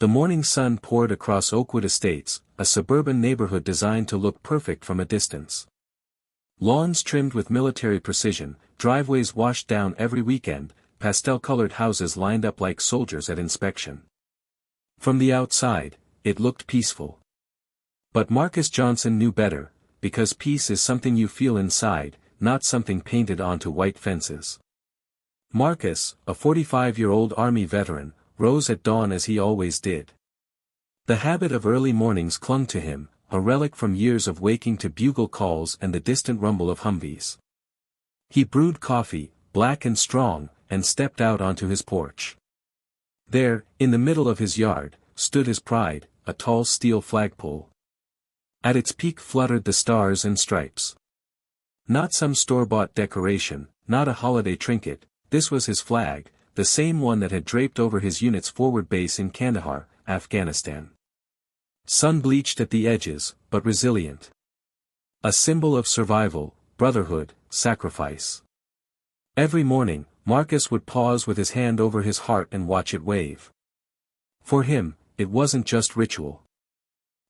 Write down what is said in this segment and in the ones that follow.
The morning sun poured across Oakwood Estates, a suburban neighborhood designed to look perfect from a distance. Lawns trimmed with military precision, driveways washed down every weekend, pastel-colored houses lined up like soldiers at inspection. From the outside, it looked peaceful. But Marcus Johnson knew better, because peace is something you feel inside, not something painted onto white fences. Marcus, a 45-year-old Army veteran, rose at dawn as he always did. The habit of early mornings clung to him, a relic from years of waking to bugle calls and the distant rumble of Humvees. He brewed coffee, black and strong, and stepped out onto his porch. There, in the middle of his yard, stood his pride, a tall steel flagpole. At its peak fluttered the stars and stripes. Not some store-bought decoration, not a holiday trinket, this was his flag, the same one that had draped over his unit's forward base in Kandahar, Afghanistan. Sun-bleached at the edges, but resilient. A symbol of survival, brotherhood, sacrifice. Every morning, Marcus would pause with his hand over his heart and watch it wave. For him, it wasn't just ritual.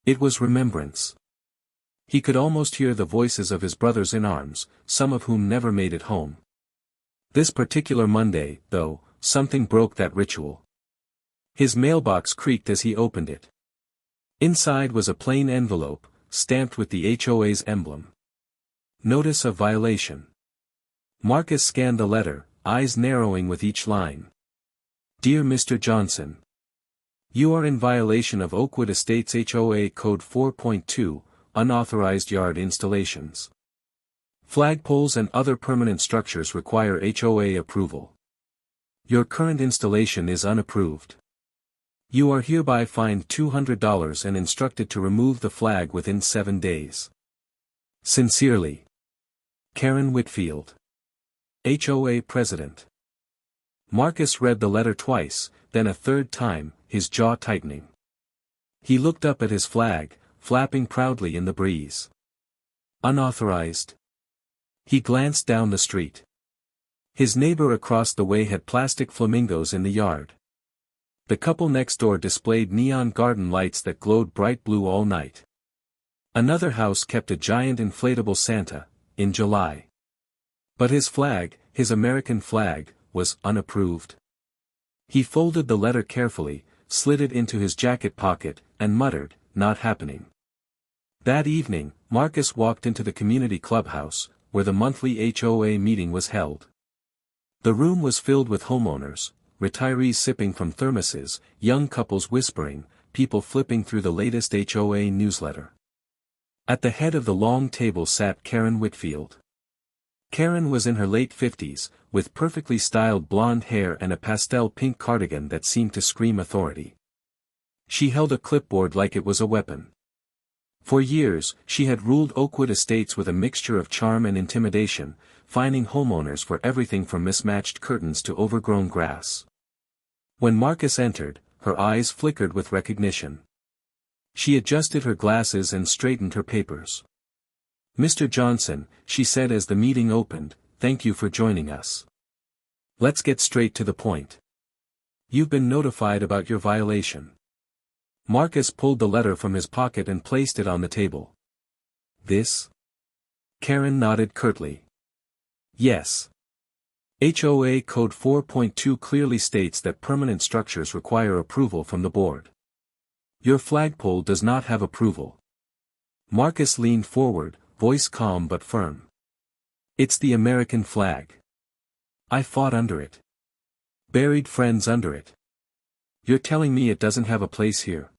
It was remembrance. He could almost hear the voices of his brothers in arms, some of whom never made it home. This particular Monday, though, something broke that ritual. His mailbox creaked as he opened it. Inside was a plain envelope, stamped with the HOA's emblem. Notice of violation. Marcus scanned the letter, eyes narrowing with each line. Dear Mr. Johnson. You are in violation of Oakwood Estates HOA Code 4.2, unauthorized yard installations. Flagpoles and other permanent structures require HOA approval. Your current installation is unapproved. You are hereby fined $200 and instructed to remove the flag within 7 days. Sincerely. Karen Whitfield. HOA President. Marcus read the letter twice, then a third time, his jaw tightening. He looked up at his flag, flapping proudly in the breeze. Unauthorized. He glanced down the street. His neighbor across the way had plastic flamingos in the yard. The couple next door displayed neon garden lights that glowed bright blue all night. Another house kept a giant inflatable Santa, in July. But his flag, his American flag, was unapproved. He folded the letter carefully, slid it into his jacket pocket, and muttered, "Not happening." That evening, Marcus walked into the community clubhouse, where the monthly HOA meeting was held. The room was filled with homeowners, retirees sipping from thermoses, young couples whispering, people flipping through the latest HOA newsletter. At the head of the long table sat Karen Whitfield. Karen was in her late 50s, with perfectly styled blonde hair and a pastel pink cardigan that seemed to scream authority. She held a clipboard like it was a weapon. For years, she had ruled Oakwood Estates with a mixture of charm and intimidation, fining homeowners for everything from mismatched curtains to overgrown grass. When Marcus entered, her eyes flickered with recognition. She adjusted her glasses and straightened her papers. "Mr. Johnson," she said as the meeting opened, "thank you for joining us. Let's get straight to the point. You've been notified about your violation." Marcus pulled the letter from his pocket and placed it on the table. "This?" Karen nodded curtly. "Yes. HOA Code 4.2 clearly states that permanent structures require approval from the board. Your flagpole does not have approval." Marcus leaned forward, voice calm but firm. "It's the American flag. I fought under it. Buried friends under it. You're telling me it doesn't have a place here?"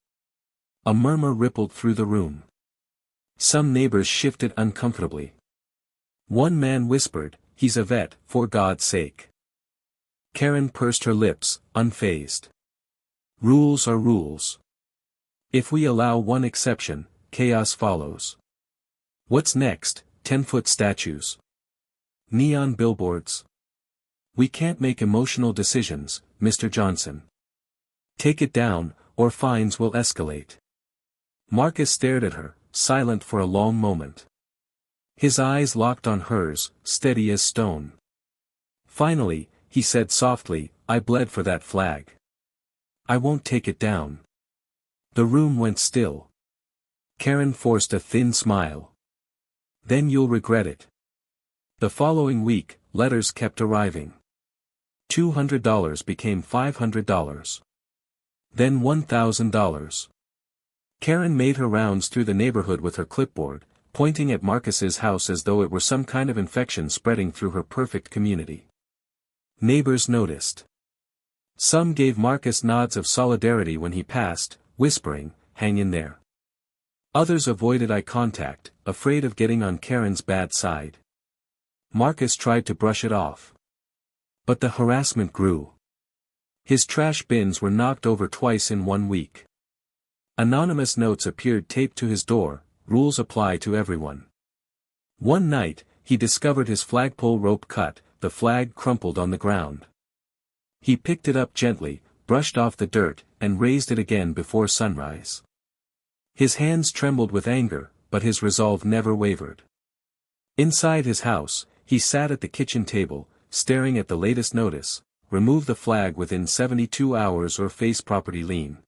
A murmur rippled through the room. Some neighbors shifted uncomfortably. One man whispered, "He's a vet, for God's sake." Karen pursed her lips, unfazed. "Rules are rules. If we allow one exception, chaos follows. What's next? 10-foot statues? Neon billboards? We can't make emotional decisions, Mr. Johnson. Take it down, or fines will escalate." Marcus stared at her, silent for a long moment. His eyes locked on hers, steady as stone. Finally, he said softly, "I bled for that flag. I won't take it down." The room went still. Karen forced a thin smile. Then you'll regret it. The following week, letters kept arriving. $200 became $500. Then $1,000. Karen made her rounds through the neighborhood with her clipboard, pointing at Marcus's house as though it were some kind of infection spreading through her perfect community. Neighbors noticed. Some gave Marcus nods of solidarity when he passed, whispering, "Hang in there." Others avoided eye contact, afraid of getting on Karen's bad side. Marcus tried to brush it off. But the harassment grew. His trash bins were knocked over twice in 1 week. Anonymous notes appeared taped to his door, "Rules apply to everyone." One night, he discovered his flagpole rope cut, the flag crumpled on the ground. He picked it up gently, brushed off the dirt, and raised it again before sunrise. His hands trembled with anger, but his resolve never wavered. Inside his house, he sat at the kitchen table, staring at the latest notice: "Remove the flag within 72 hours or face property lien."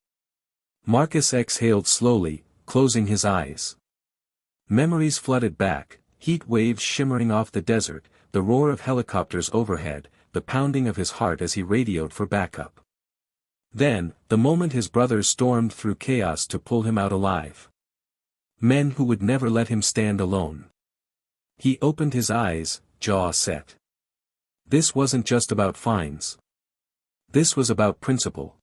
Marcus exhaled slowly, closing his eyes. Memories flooded back, heat waves shimmering off the desert, the roar of helicopters overhead, the pounding of his heart as he radioed for backup. Then, the moment his brothers stormed through chaos to pull him out alive. Men who would never let him stand alone. He opened his eyes, jaw set. This wasn't just about fines. This was about principle.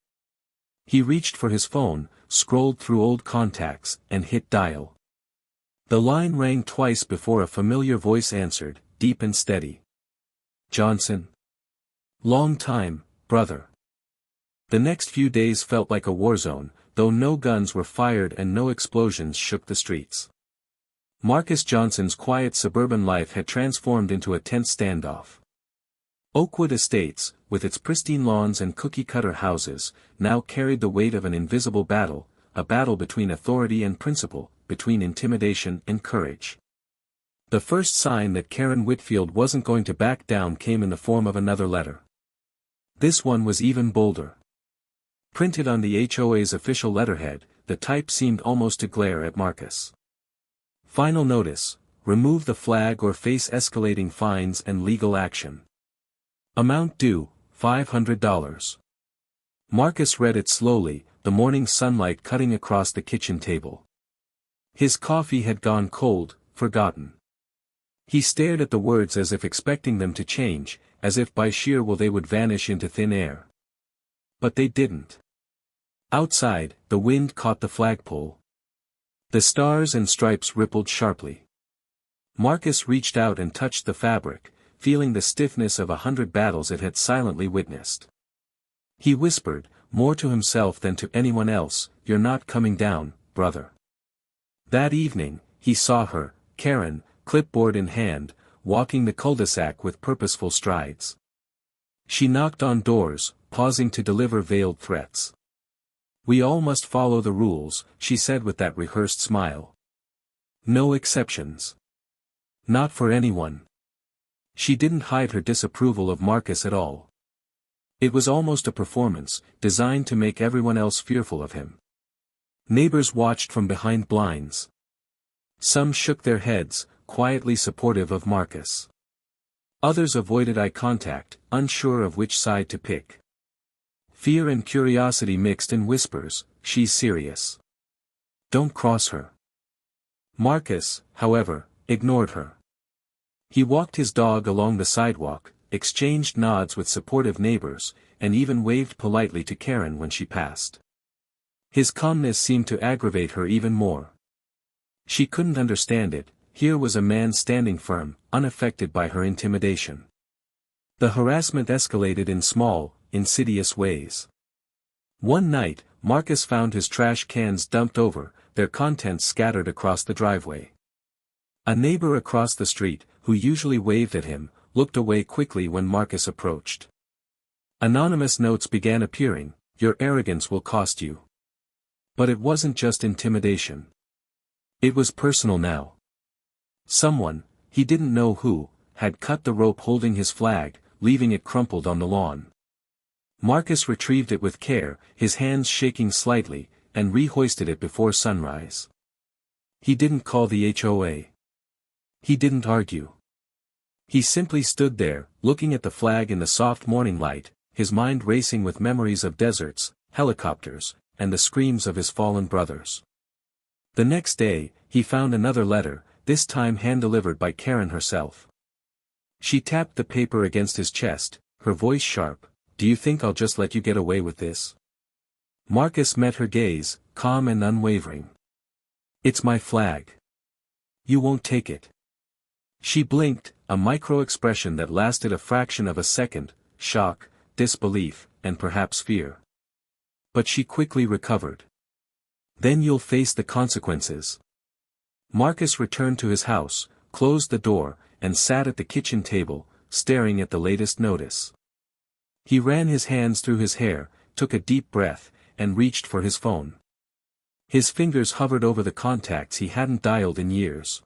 He reached for his phone, scrolled through old contacts, and hit dial. The line rang twice before a familiar voice answered, deep and steady. "Johnson? Long time, brother." The next few days felt like a war zone, though no guns were fired and no explosions shook the streets. Marcus Johnson's quiet suburban life had transformed into a tense standoff. Oakwood Estates, with its pristine lawns and cookie-cutter houses, now carried the weight of an invisible battle, a battle between authority and principle, between intimidation and courage. The first sign that Karen Whitfield wasn't going to back down came in the form of another letter. This one was even bolder. Printed on the HOA's official letterhead, the type seemed almost to glare at Marcus. Final notice: remove the flag or face escalating fines and legal action. Amount due, $500. Marcus read it slowly, the morning sunlight cutting across the kitchen table. His coffee had gone cold, forgotten. He stared at the words as if expecting them to change, as if by sheer will they would vanish into thin air. But they didn't. Outside, the wind caught the flagpole. The stars and stripes rippled sharply. Marcus reached out and touched the fabric, feeling the stiffness of 100 battles it had silently witnessed. He whispered, more to himself than to anyone else, "You're not coming down, brother." That evening, he saw her, Karen, clipboard in hand, walking the cul-de-sac with purposeful strides. She knocked on doors, pausing to deliver veiled threats. "We all must follow the rules," she said with that rehearsed smile. "No exceptions. Not for anyone." She didn't hide her disapproval of Marcus at all. It was almost a performance, designed to make everyone else fearful of him. Neighbors watched from behind blinds. Some shook their heads, quietly supportive of Marcus. Others avoided eye contact, unsure of which side to pick. Fear and curiosity mixed in whispers, "She's serious. Don't cross her." Marcus, however, ignored her. He walked his dog along the sidewalk, exchanged nods with supportive neighbors, and even waved politely to Karen when she passed. His calmness seemed to aggravate her even more. She couldn't understand it. Here was a man standing firm, unaffected by her intimidation. The harassment escalated in small, insidious ways. One night, Marcus found his trash cans dumped over, their contents scattered across the driveway. A neighbor across the street, who usually waved at him, looked away quickly when Marcus approached. Anonymous notes began appearing, "Your arrogance will cost you." But it wasn't just intimidation. It was personal now. Someone, he didn't know who, had cut the rope holding his flag, leaving it crumpled on the lawn. Marcus retrieved it with care, his hands shaking slightly, and rehoisted it before sunrise. He didn't call the HOA. He didn't argue. He simply stood there, looking at the flag in the soft morning light, his mind racing with memories of deserts, helicopters, and the screams of his fallen brothers. The next day, he found another letter, this time hand-delivered by Karen herself. She tapped the paper against his chest, her voice sharp. "Do you think I'll just let you get away with this?" Marcus met her gaze, calm and unwavering. "It's my flag. You won't take it." She blinked, a micro-expression that lasted a fraction of a second, shock, disbelief, and perhaps fear. But she quickly recovered. "Then you'll face the consequences." Marcus returned to his house, closed the door, and sat at the kitchen table, staring at the latest notice. He ran his hands through his hair, took a deep breath, and reached for his phone. His fingers hovered over the contacts he hadn't dialed in years.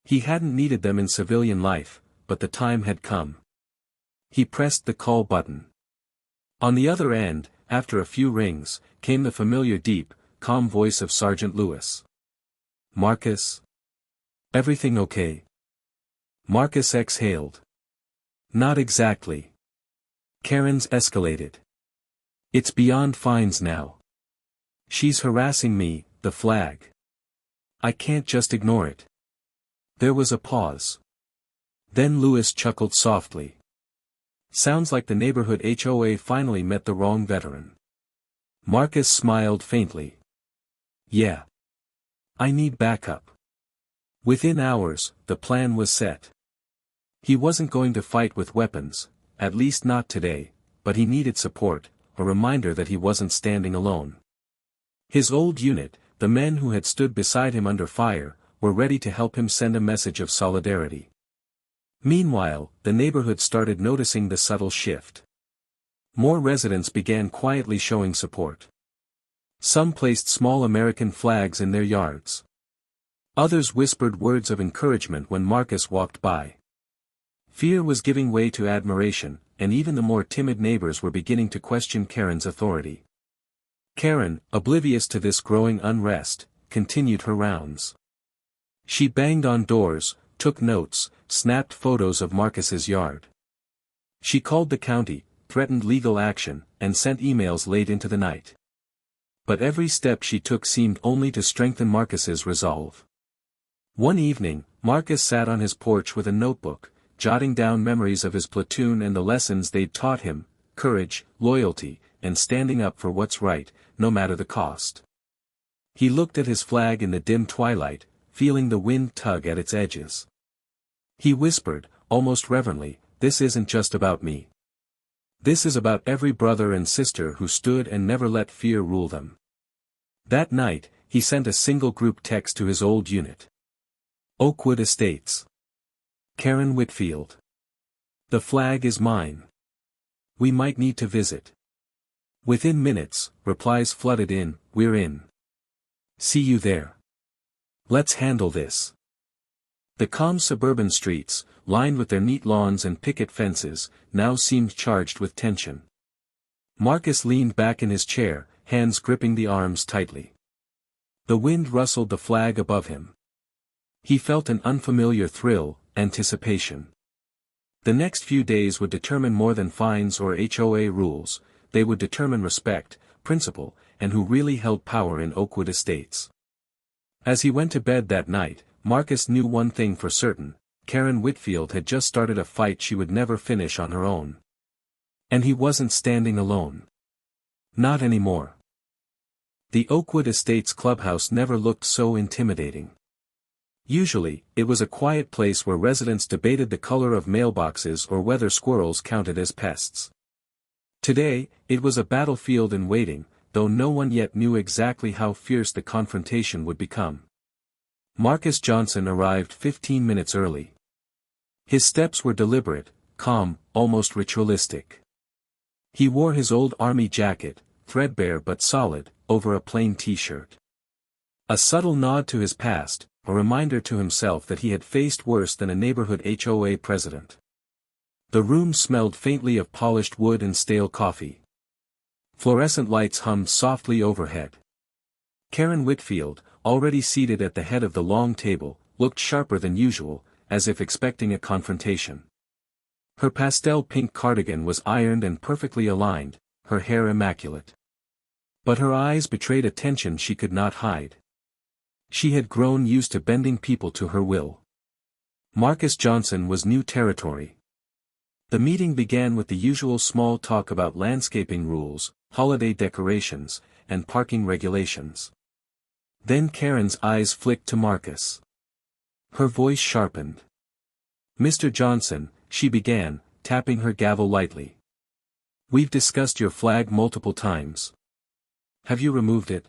He hadn't needed them in civilian life, but the time had come. He pressed the call button. On the other end, after a few rings, came the familiar deep, calm voice of Sergeant Lewis. "Marcus? Everything okay?" Marcus exhaled. "Not exactly. Karen's escalated. It's beyond fines now. She's harassing me, the flag. I can't just ignore it." There was a pause. Then Lewis chuckled softly. "Sounds like the neighborhood HOA finally met the wrong veteran." Marcus smiled faintly. "Yeah. I need backup." Within hours, the plan was set. He wasn't going to fight with weapons, at least not today, but he needed support, a reminder that he wasn't standing alone. His old unit, the men who had stood beside him under fire, were ready to help him send a message of solidarity. Meanwhile, the neighborhood started noticing the subtle shift. More residents began quietly showing support. Some placed small American flags in their yards. Others whispered words of encouragement when Marcus walked by. Fear was giving way to admiration, and even the more timid neighbors were beginning to question Karen's authority. Karen, oblivious to this growing unrest, continued her rounds. She banged on doors, took notes, snapped photos of Marcus's yard. She called the county, threatened legal action, and sent emails late into the night. But every step she took seemed only to strengthen Marcus's resolve. One evening, Marcus sat on his porch with a notebook, jotting down memories of his platoon and the lessons they'd taught him: courage, loyalty, and standing up for what's right, no matter the cost. He looked at his flag in the dim twilight, feeling the wind tug at its edges. He whispered, almost reverently, "This isn't just about me. This is about every brother and sister who stood and never let fear rule them." That night, he sent a single group text to his old unit. "Oakwood Estates. Karen Whitfield. The flag is mine. We might need to visit." Within minutes, replies flooded in, "We're in. See you there. Let's handle this." The calm suburban streets, lined with their neat lawns and picket fences, now seemed charged with tension. Marcus leaned back in his chair, hands gripping the arms tightly. The wind rustled the flag above him. He felt an unfamiliar thrill, anticipation. The next few days would determine more than fines or HOA rules, they would determine respect, principle, and who really held power in Oakwood Estates. As he went to bed that night, Marcus knew one thing for certain: Karen Whitfield had just started a fight she would never finish on her own. And he wasn't standing alone. Not anymore. The Oakwood Estates clubhouse never looked so intimidating. Usually, it was a quiet place where residents debated the color of mailboxes or whether squirrels counted as pests. Today, it was a battlefield in waiting, though no one yet knew exactly how fierce the confrontation would become. Marcus Johnson arrived 15 minutes early. His steps were deliberate, calm, almost ritualistic. He wore his old army jacket, threadbare but solid, over a plain t-shirt. A subtle nod to his past, a reminder to himself that he had faced worse than a neighborhood HOA president. The room smelled faintly of polished wood and stale coffee. Fluorescent lights hummed softly overhead. Karen Whitfield, already seated at the head of the long table, looked sharper than usual, as if expecting a confrontation. Her pastel pink cardigan was ironed and perfectly aligned, her hair immaculate. But her eyes betrayed a tension she could not hide. She had grown used to bending people to her will. Marcus Johnson was new territory. The meeting began with the usual small talk about landscaping rules, holiday decorations, and parking regulations. Then Karen's eyes flicked to Marcus. Her voice sharpened. "Mr. Johnson," she began, tapping her gavel lightly. "We've discussed your flag multiple times. Have you removed it?"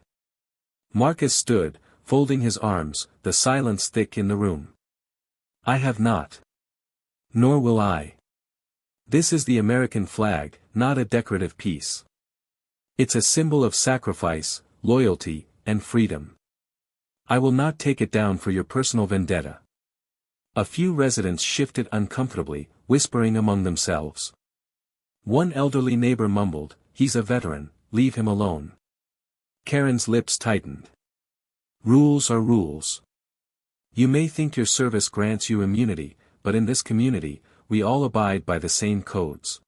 Marcus stood, folding his arms, the silence thick in the room. "I have not. Nor will I. This is the American flag, not a decorative piece. It's a symbol of sacrifice, loyalty, and freedom. I will not take it down for your personal vendetta." A few residents shifted uncomfortably, whispering among themselves. One elderly neighbor mumbled, "He's a veteran, leave him alone." Karen's lips tightened. Rules are rules. You may think your service grants you immunity, but in this community, we all abide by the same codes.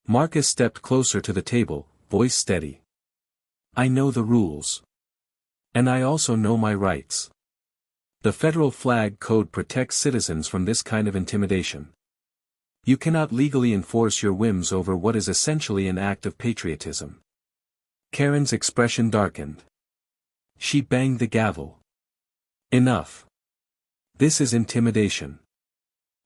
Marcus stepped closer to the table, voice steady. "I know the rules. And I also know my rights. The federal flag code protects citizens from this kind of intimidation. You cannot legally enforce your whims over what is essentially an act of patriotism." Karen's expression darkened. She banged the gavel. "Enough. This is intimidation.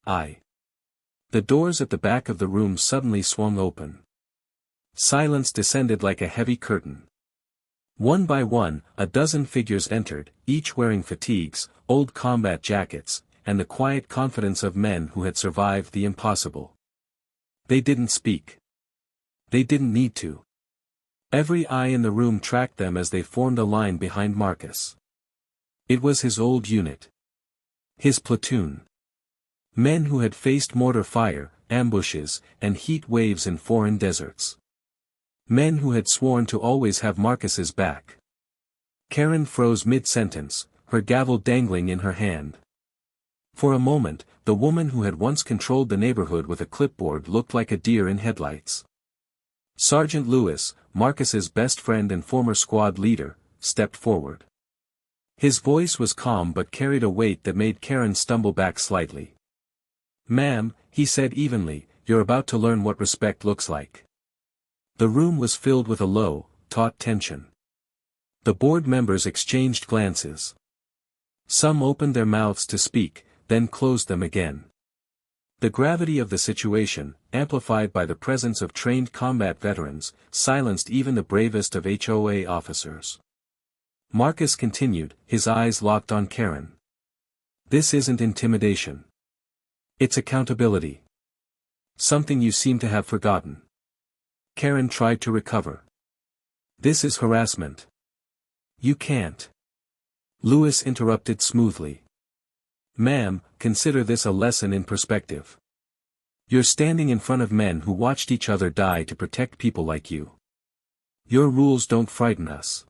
The doors at the back of the room suddenly swung open. Silence descended like a heavy curtain. One by one, a dozen figures entered, each wearing fatigues, old combat jackets, and the quiet confidence of men who had survived the impossible. They didn't speak. They didn't need to. Every eye in the room tracked them as they formed a line behind Marcus. It was his old unit. His platoon. Men who had faced mortar fire, ambushes, and heat waves in foreign deserts. Men who had sworn to always have Marcus's back. Karen froze mid-sentence, her gavel dangling in her hand. For a moment, the woman who had once controlled the neighborhood with a clipboard looked like a deer in headlights. Sergeant Lewis, Marcus's best friend and former squad leader, stepped forward. His voice was calm but carried a weight that made Karen stumble back slightly. "Ma'am," he said evenly, "you're about to learn what respect looks like." The room was filled with a low, taut tension. The board members exchanged glances. Some opened their mouths to speak, then closed them again. The gravity of the situation, amplified by the presence of trained combat veterans, silenced even the bravest of HOA officers. Marcus continued, his eyes locked on Karen. "This isn't intimidation. It's accountability. Something you seem to have forgotten." Karen tried to recover. "This is harassment." "You can't." Lewis interrupted smoothly. "Ma'am, consider this a lesson in perspective. You're standing in front of men who watched each other die to protect people like you. Your rules don't frighten us.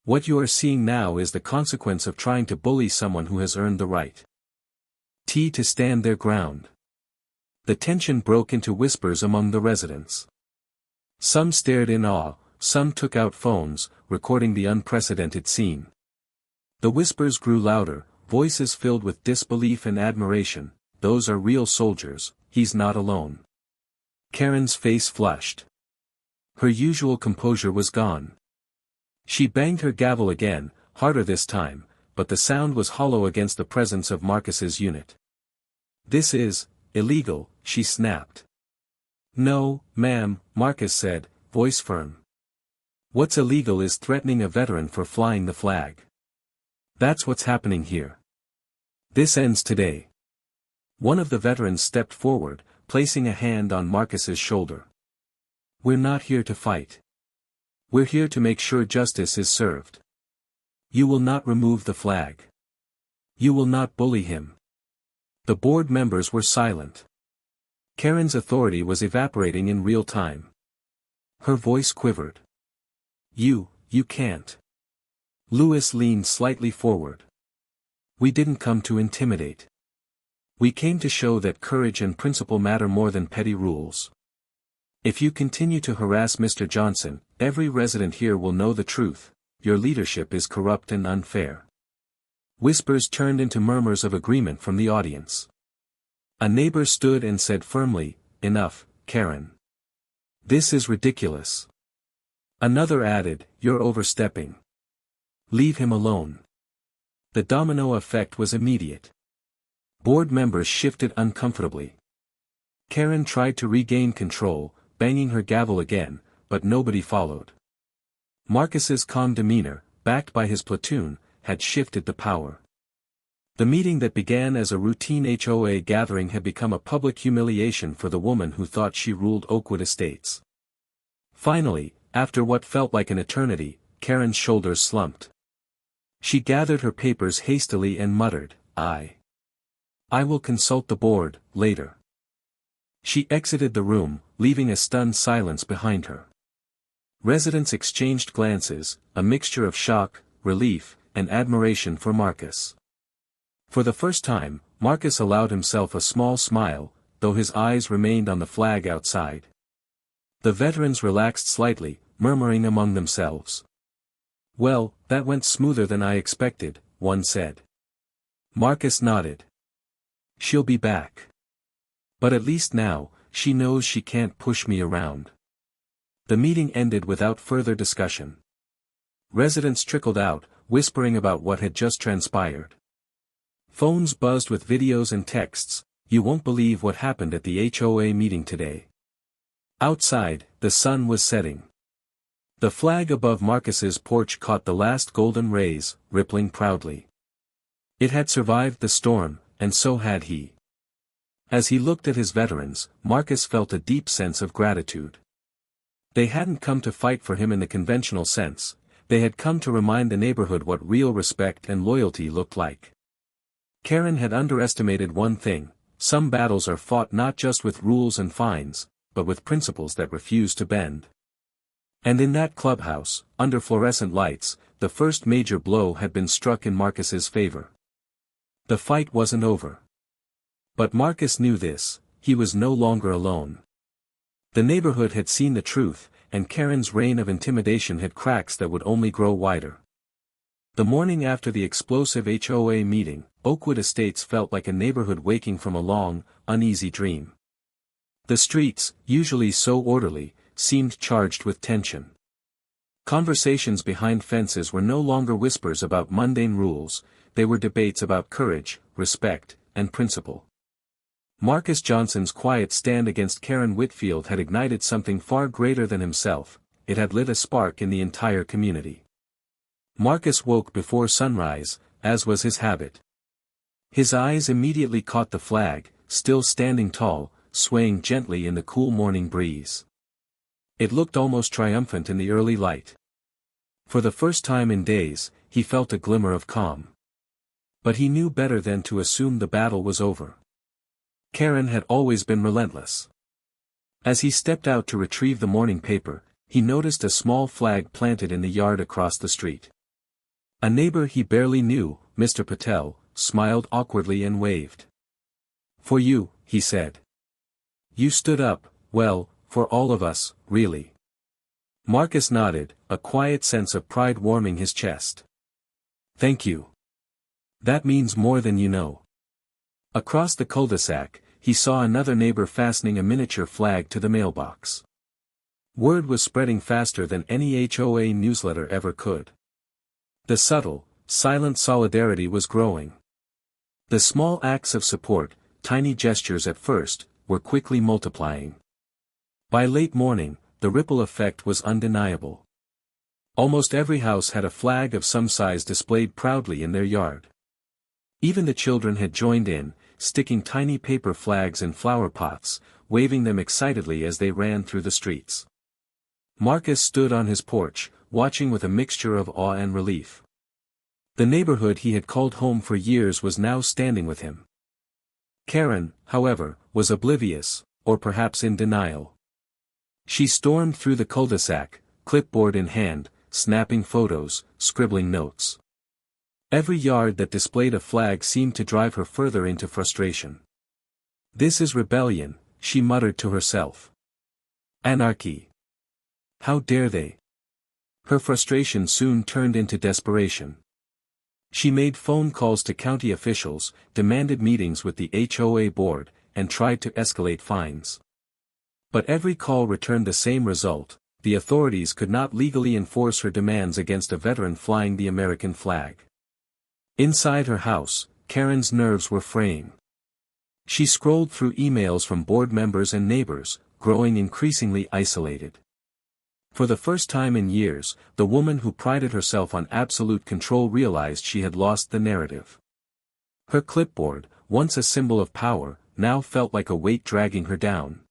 What you are seeing now is the consequence of trying to bully someone who has earned the right to stand their ground." The tension broke into whispers among the residents. Some stared in awe, some took out phones, recording the unprecedented scene. The whispers grew louder, voices filled with disbelief and admiration. "Those are real soldiers, he's not alone." Karen's face flushed. Her usual composure was gone. She banged her gavel again, harder this time, but the sound was hollow against the presence of Marcus's unit. "This is illegal," she snapped. "No, ma'am," Marcus said, voice firm. "What's illegal is threatening a veteran for flying the flag. That's what's happening here. This ends today." One of the veterans stepped forward, placing a hand on Marcus's shoulder. "We're not here to fight. We're here to make sure justice is served. You will not remove the flag. You will not bully him." The board members were silent. Karen's authority was evaporating in real time. Her voice quivered. You can't." Lewis leaned slightly forward. We didn't come to intimidate. We came to show that courage and principle matter more than petty rules. If you continue to harass Mr. Johnson, every resident here will know the truth. Your leadership is corrupt and unfair. Whispers turned into murmurs of agreement from the audience. A neighbor stood and said firmly, "Enough, Karen. This is ridiculous." Another added, "You're overstepping. Leave him alone." The domino effect was immediate. Board members shifted uncomfortably. Karen tried to regain control, banging her gavel again, but nobody followed. Marcus's calm demeanor, backed by his platoon, had shifted the power. The meeting that began as a routine HOA gathering had become a public humiliation for the woman who thought she ruled Oakwood Estates. Finally, after what felt like an eternity, Karen's shoulders slumped. She gathered her papers hastily and muttered, I will consult the board, later." She exited the room, leaving a stunned silence behind her. Residents exchanged glances, a mixture of shock, relief, and admiration for Marcus. For the first time, Marcus allowed himself a small smile, though his eyes remained on the flag outside. The veterans relaxed slightly, murmuring among themselves. "Well, that went smoother than I expected," one said. Marcus nodded. "She'll be back. But at least now, she knows she can't push me around." The meeting ended without further discussion. Residents trickled out, whispering about what had just transpired. Phones buzzed with videos and texts. "You won't believe what happened at the HOA meeting today." Outside, the sun was setting. The flag above Marcus's porch caught the last golden rays, rippling proudly. It had survived the storm, and so had he. As he looked at his veterans, Marcus felt a deep sense of gratitude. They hadn't come to fight for him in the conventional sense, they had come to remind the neighborhood what real respect and loyalty looked like. Karen had underestimated one thing: some battles are fought not just with rules and fines, but with principles that refuse to bend. And in that clubhouse, under fluorescent lights, the first major blow had been struck in Marcus's favor. The fight wasn't over. But Marcus knew this: he was no longer alone. The neighborhood had seen the truth, and Karen's reign of intimidation had cracks that would only grow wider. The morning after the explosive HOA meeting, Oakwood Estates felt like a neighborhood waking from a long, uneasy dream. The streets, usually so orderly, seemed charged with tension. Conversations behind fences were no longer whispers about mundane rules, they were debates about courage, respect, and principle. Marcus Johnson's quiet stand against Karen Whitfield had ignited something far greater than himself, it had lit a spark in the entire community. Marcus woke before sunrise, as was his habit. His eyes immediately caught the flag, still standing tall, swaying gently in the cool morning breeze. It looked almost triumphant in the early light. For the first time in days, he felt a glimmer of calm. But he knew better than to assume the battle was over. Karen had always been relentless. As he stepped out to retrieve the morning paper, he noticed a small flag planted in the yard across the street. A neighbor he barely knew, Mr. Patel, smiled awkwardly and waved. "For you," he said. "You stood up, well, for all of us, really." Marcus nodded, a quiet sense of pride warming his chest. "Thank you. That means more than you know." Across the cul-de-sac, he saw another neighbor fastening a miniature flag to the mailbox. Word was spreading faster than any HOA newsletter ever could. The subtle, silent solidarity was growing. The small acts of support, tiny gestures at first, were quickly multiplying. By late morning, the ripple effect was undeniable. Almost every house had a flag of some size displayed proudly in their yard. Even the children had joined in, sticking tiny paper flags in flower pots, waving them excitedly as they ran through the streets. Marcus stood on his porch, watching with a mixture of awe and relief. The neighborhood he had called home for years was now standing with him. Karen, however, was oblivious, or perhaps in denial. She stormed through the cul-de-sac, clipboard in hand, snapping photos, scribbling notes. Every yard that displayed a flag seemed to drive her further into frustration. "This is rebellion," she muttered to herself. "Anarchy. How dare they?" Her frustration soon turned into desperation. She made phone calls to county officials, demanded meetings with the HOA board, and tried to escalate fines. But every call returned the same result: the authorities could not legally enforce her demands against a veteran flying the American flag. Inside her house, Karen's nerves were fraying. She scrolled through emails from board members and neighbors, growing increasingly isolated. For the first time in years, the woman who prided herself on absolute control realized she had lost the narrative. Her clipboard, once a symbol of power, now felt like a weight dragging her down.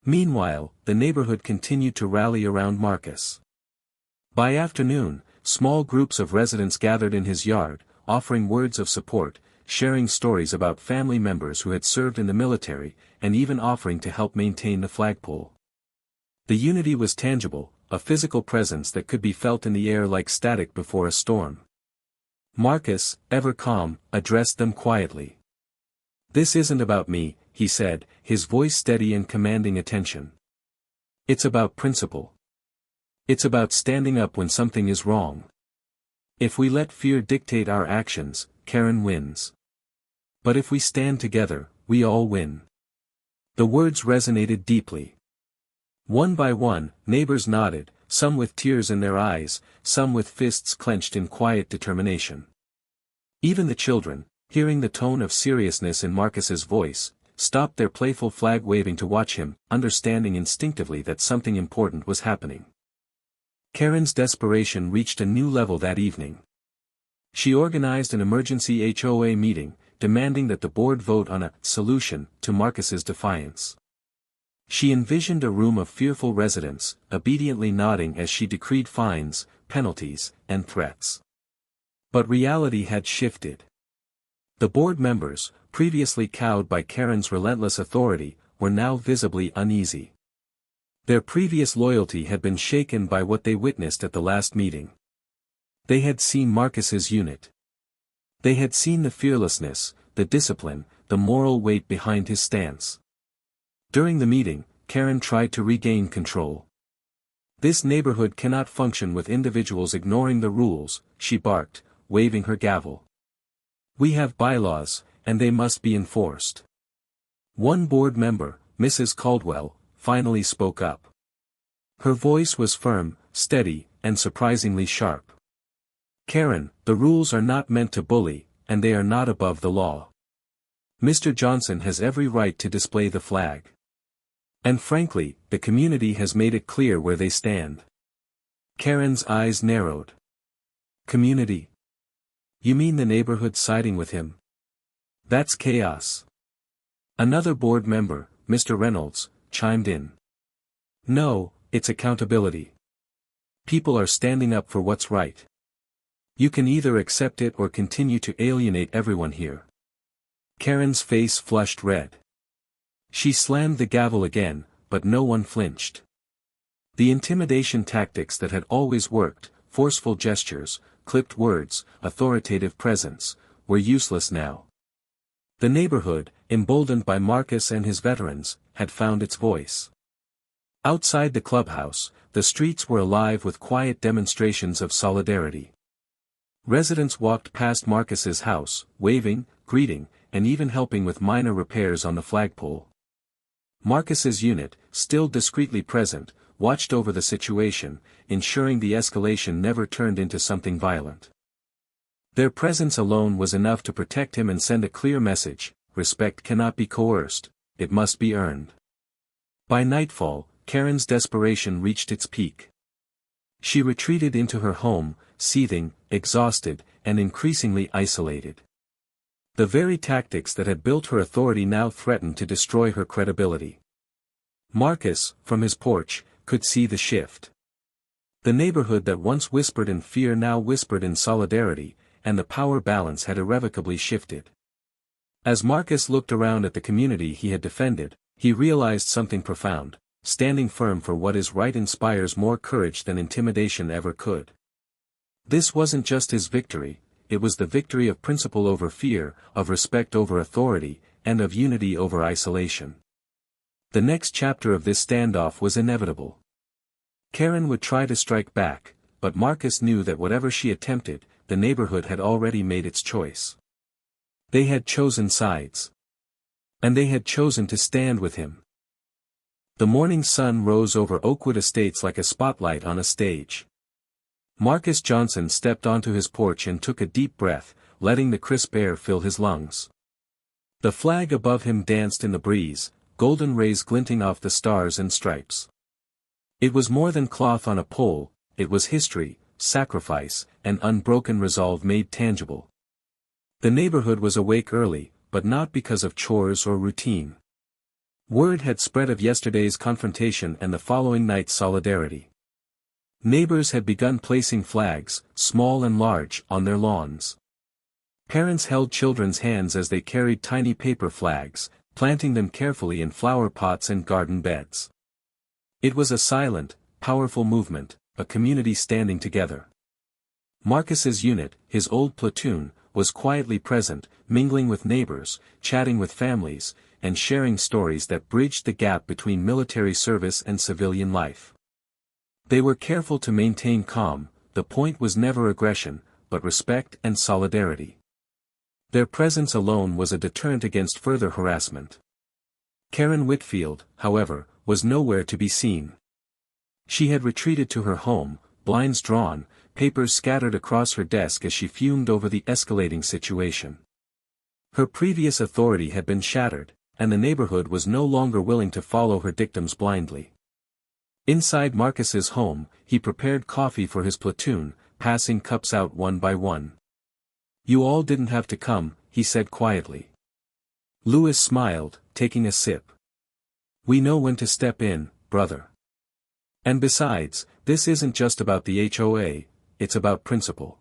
Meanwhile, the neighborhood continued to rally around Marcus. By afternoon, small groups of residents gathered in his yard, offering words of support, sharing stories about family members who had served in the military, and even offering to help maintain the flagpole. The unity was tangible, a physical presence that could be felt in the air like static before a storm. Marcus, ever calm, addressed them quietly. "This isn't about me," he said, his voice steady and commanding attention. "It's about principle. It's about standing up when something is wrong. If we let fear dictate our actions, Karen wins. But if we stand together, we all win." The words resonated deeply. One by one, neighbors nodded, some with tears in their eyes, some with fists clenched in quiet determination. Even the children, hearing the tone of seriousness in Marcus's voice, stopped their playful flag waving to watch him, understanding instinctively that something important was happening. Karen's desperation reached a new level that evening. She organized an emergency HOA meeting, demanding that the board vote on a solution to Marcus's defiance. She envisioned a room of fearful residents, obediently nodding as she decreed fines, penalties, and threats. But reality had shifted. The board members, previously cowed by Karen's relentless authority, were now visibly uneasy. Their previous loyalty had been shaken by what they witnessed at the last meeting. They had seen Marcus's unit. They had seen the fearlessness, the discipline, the moral weight behind his stance. During the meeting, Karen tried to regain control. "This neighborhood cannot function with individuals ignoring the rules," she barked, waving her gavel. "We have bylaws, and they must be enforced." One board member, Mrs. Caldwell, finally spoke up. Her voice was firm, steady, and surprisingly sharp. "Karen, the rules are not meant to bully, and they are not above the law. Mr. Johnson has every right to display the flag. And frankly, the community has made it clear where they stand." Karen's eyes narrowed. "Community? You mean the neighborhood siding with him? That's chaos." Another board member, Mr. Reynolds, chimed in. "No, it's accountability. People are standing up for what's right. You can either accept it or continue to alienate everyone here." Karen's face flushed red. She slammed the gavel again, but no one flinched. The intimidation tactics that had always worked, forceful gestures, clipped words, authoritative presence, were useless now. The neighborhood, emboldened by Marcus and his veterans, had found its voice. Outside the clubhouse, the streets were alive with quiet demonstrations of solidarity. Residents walked past Marcus's house, waving, greeting, and even helping with minor repairs on the flagpole. Marcus's unit, still discreetly present, watched over the situation, ensuring the escalation never turned into something violent. Their presence alone was enough to protect him and send a clear message: respect cannot be coerced, it must be earned. By nightfall, Karen's desperation reached its peak. She retreated into her home, seething, exhausted, and increasingly isolated. The very tactics that had built her authority now threatened to destroy her credibility. Marcus, from his porch, could see the shift. The neighborhood that once whispered in fear now whispered in solidarity, and the power balance had irrevocably shifted. As Marcus looked around at the community he had defended, he realized something profound: standing firm for what is right inspires more courage than intimidation ever could. This wasn't just his victory, it was the victory of principle over fear, of respect over authority, and of unity over isolation. The next chapter of this standoff was inevitable. Karen would try to strike back, but Marcus knew that whatever she attempted, the neighborhood had already made its choice. They had chosen sides. And they had chosen to stand with him. The morning sun rose over Oakwood Estates like a spotlight on a stage. Marcus Johnson stepped onto his porch and took a deep breath, letting the crisp air fill his lungs. The flag above him danced in the breeze, golden rays glinting off the stars and stripes. It was more than cloth on a pole, it was history, sacrifice, and unbroken resolve made tangible. The neighborhood was awake early, but not because of chores or routine. Word had spread of yesterday's confrontation and the following night's solidarity. Neighbors had begun placing flags, small and large, on their lawns. Parents held children's hands as they carried tiny paper flags, planting them carefully in flower pots and garden beds. It was a silent, powerful movement, a community standing together. Marcus's unit, his old platoon, was quietly present, mingling with neighbors, chatting with families, and sharing stories that bridged the gap between military service and civilian life. They were careful to maintain calm, the point was never aggression, but respect and solidarity. Their presence alone was a deterrent against further harassment. Karen Whitfield, however, was nowhere to be seen. She had retreated to her home, blinds drawn, papers scattered across her desk as she fumed over the escalating situation. Her previous authority had been shattered, and the neighborhood was no longer willing to follow her dictums blindly. Inside Marcus's home, he prepared coffee for his platoon, passing cups out one by one. "You all didn't have to come," he said quietly. Lewis smiled, taking a sip. "We know when to step in, brother. And besides, this isn't just about the HOA, it's about principle.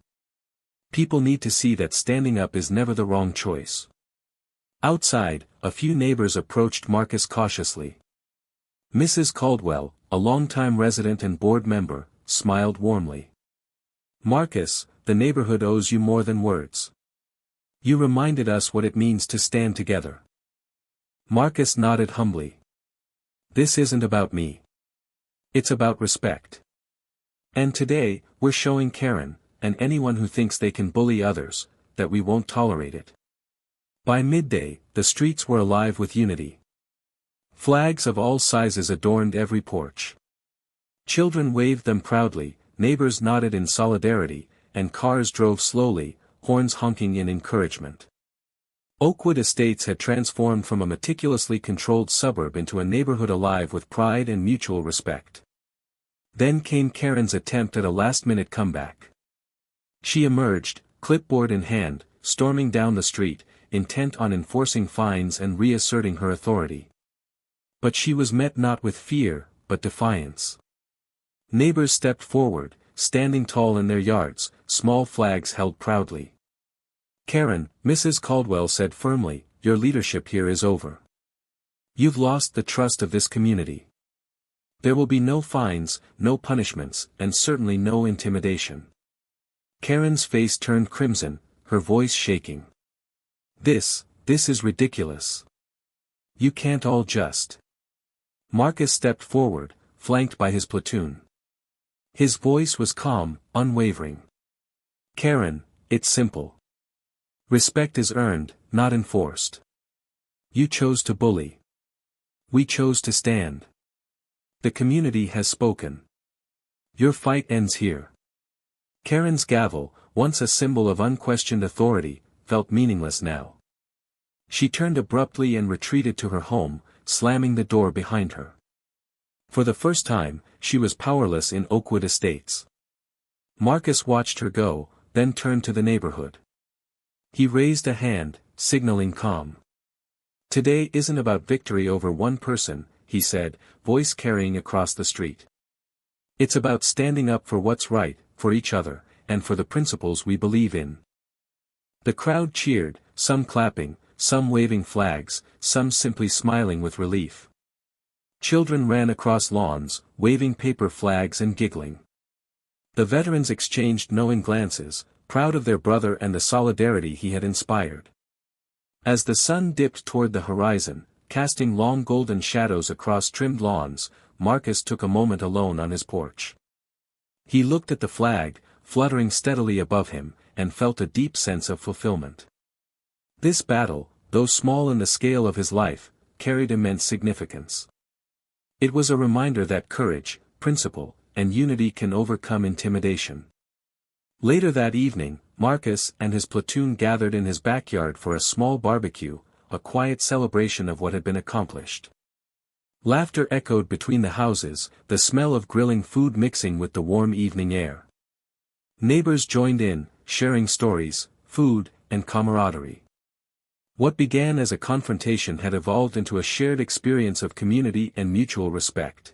People need to see that standing up is never the wrong choice." Outside, a few neighbors approached Marcus cautiously. Mrs. Caldwell, a longtime resident and board member, smiled warmly. "Marcus, the neighborhood owes you more than words. You reminded us what it means to stand together." Marcus nodded humbly. "This isn't about me. It's about respect. And today, we're showing Karen, and anyone who thinks they can bully others, that we won't tolerate it." By midday, the streets were alive with unity. Flags of all sizes adorned every porch. Children waved them proudly, neighbors nodded in solidarity, and cars drove slowly, horns honking in encouragement. Oakwood Estates had transformed from a meticulously controlled suburb into a neighborhood alive with pride and mutual respect. Then came Karen's attempt at a last-minute comeback. She emerged, clipboard in hand, storming down the street, intent on enforcing fines and reasserting her authority. But she was met not with fear, but defiance. Neighbors stepped forward, standing tall in their yards, small flags held proudly. "Karen," Mrs. Caldwell said firmly, "your leadership here is over. You've lost the trust of this community. There will be no fines, no punishments, and certainly no intimidation." Karen's face turned crimson, her voice shaking. This is ridiculous. You can't all just." Marcus stepped forward, flanked by his platoon. His voice was calm, unwavering. "Karen, it's simple. Respect is earned, not enforced. You chose to bully. We chose to stand. The community has spoken. Your fight ends here." Karen's gavel, once a symbol of unquestioned authority, felt meaningless now. She turned abruptly and retreated to her home, slamming the door behind her. For the first time, she was powerless in Oakwood Estates. Marcus watched her go, then turned to the neighborhood. He raised a hand, signaling calm. "Today isn't about victory over one person," he said, voice carrying across the street. "It's about standing up for what's right, for each other, and for the principles we believe in." The crowd cheered, some clapping, some waving flags, some simply smiling with relief. Children ran across lawns, waving paper flags and giggling. The veterans exchanged knowing glances, proud of their brother and the solidarity he had inspired. As the sun dipped toward the horizon, casting long golden shadows across trimmed lawns, Marcus took a moment alone on his porch. He looked at the flag, fluttering steadily above him, and felt a deep sense of fulfillment. This battle, though small in the scale of his life, carried immense significance. It was a reminder that courage, principle, and unity can overcome intimidation. Later that evening, Marcus and his platoon gathered in his backyard for a small barbecue, a quiet celebration of what had been accomplished. Laughter echoed between the houses, the smell of grilling food mixing with the warm evening air. Neighbors joined in, sharing stories, food, and camaraderie. What began as a confrontation had evolved into a shared experience of community and mutual respect.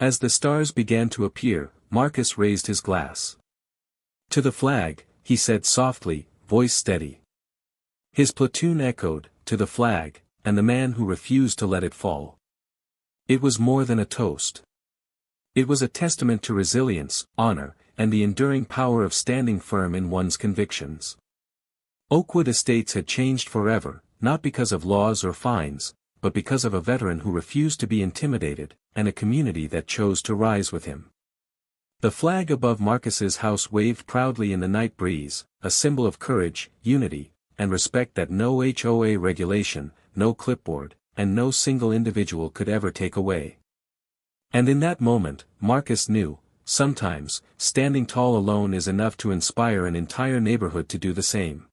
As the stars began to appear, Marcus raised his glass. "To the flag," he said softly, voice steady. His platoon echoed, "To the flag, and the man who refused to let it fall." It was more than a toast. It was a testament to resilience, honor, and the enduring power of standing firm in one's convictions. Oakwood Estates had changed forever, not because of laws or fines, but because of a veteran who refused to be intimidated, and a community that chose to rise with him. The flag above Marcus's house waved proudly in the night breeze, a symbol of courage, unity, and respect that no HOA regulation, no clipboard, and no single individual could ever take away. And in that moment, Marcus knew, sometimes, standing tall alone is enough to inspire an entire neighborhood to do the same.